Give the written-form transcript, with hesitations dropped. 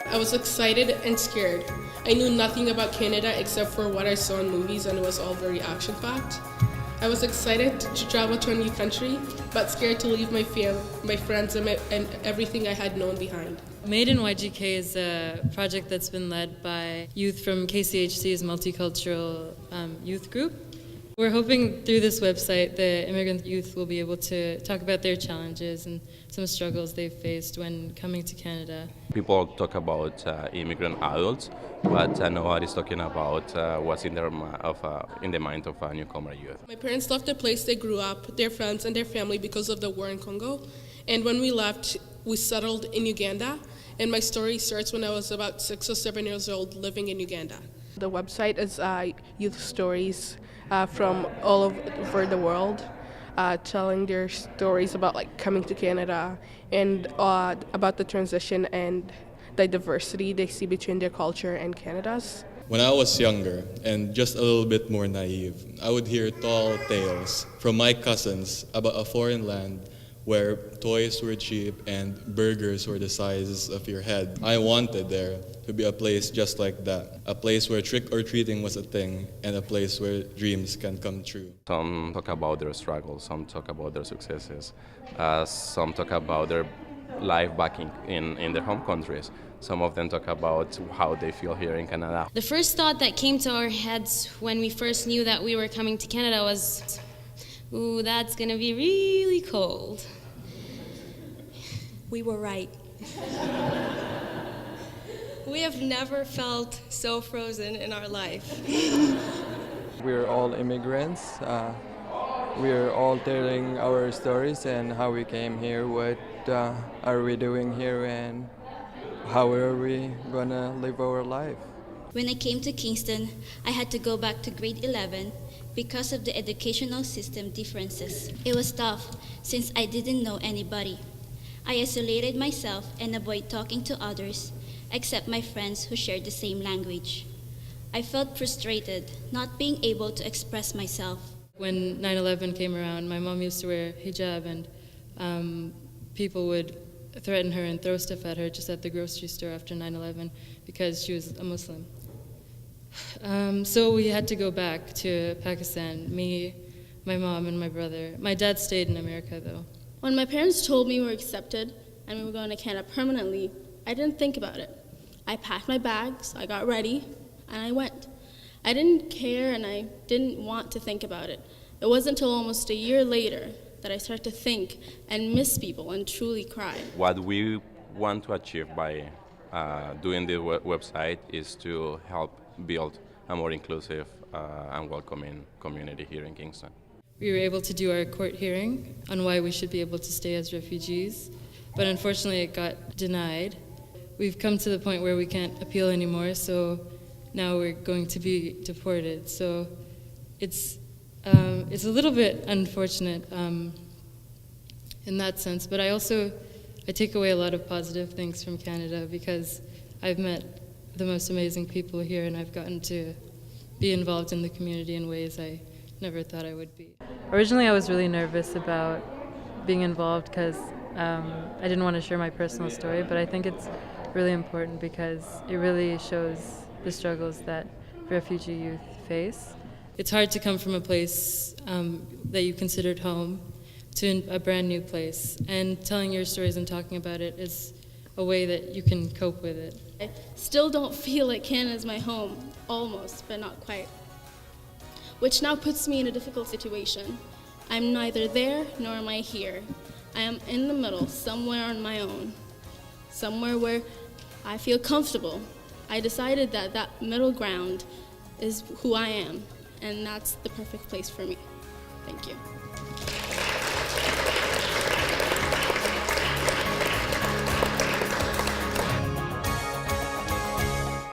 I was excited and scared. I knew nothing about Canada except for what I saw in movies, and it was all very action-packed. I was excited to travel to a new country, but scared to leave my friends, and everything I had known behind. Made in YGK is a project that's been led by youth from KCHC's Multicultural Youth Group. We're hoping through this website the immigrant youth will be able to talk about their challenges and some struggles they've faced when coming to Canada. People talk about immigrant adults, but nobody's talking about what's in the mind of a newcomer youth. My parents left the place they grew up, their friends, and their family because of the war in Congo. And when we left, we settled in Uganda. And my story starts when I was about 6 or 7 years old, living in Uganda. The website is youth stories from all over the world, telling their stories about coming to Canada and about the transition and the diversity they see between their culture and Canada's. When I was younger and just a little bit more naive, I would hear tall tales from my cousins about a foreign land where toys were cheap and burgers were the size of your head. I wanted there to be a place just like that, a place where trick-or-treating was a thing and a place where dreams can come true. Some talk about their struggles, some talk about their successes, some talk about their life back in their home countries. Some of them talk about how they feel here in Canada. The first thought that came to our heads when we first knew that we were coming to Canada was, ooh, that's gonna be really cold. We were right. We have never felt so frozen in our life. We're all immigrants. We're all telling our stories and how we came here, what are we doing here, and how are we gonna live our life. When I came to Kingston, I had to go back to grade 11 because of the educational system differences. It was tough since I didn't know anybody. I isolated myself and avoided talking to others except my friends who shared the same language. I felt frustrated not being able to express myself. When 9/11 came around, my mom used to wear hijab, and people would threaten her and throw stuff at her just at the grocery store after 9/11 because she was a Muslim. So we had to go back to Pakistan, me, my mom, and my brother. My dad stayed in America, though. When my parents told me we were accepted and we were going to Canada permanently, I didn't think about it. I packed my bags, I got ready, and I went. I didn't care and I didn't want to think about it. It wasn't until almost a year later that I started to think and miss people and truly cry. What we want to achieve by doing the website is to help build a more inclusive and welcoming community here in Kingston. We were able to do our court hearing on why we should be able to stay as refugees, but unfortunately it got denied. We've come to the point where we can't appeal anymore, so now we're going to be deported. So it's a little bit unfortunate in that sense, but I take away a lot of positive things from Canada because I've met the most amazing people here and I've gotten to be involved in the community in ways I never thought I would be. Originally I was really nervous about being involved because I didn't want to share my personal story, but I think it's really important because it really shows the struggles that refugee youth face. It's hard to come from a place that you considered home to a brand new place, and telling your stories and talking about it is a way that you can cope with it. I still don't feel like Canada's my home, almost, but not quite. Which now puts me in a difficult situation. I'm neither there nor am I here. I am in the middle, somewhere on my own, somewhere where I feel comfortable. I decided that that middle ground is who I am, and that's the perfect place for me. Thank you.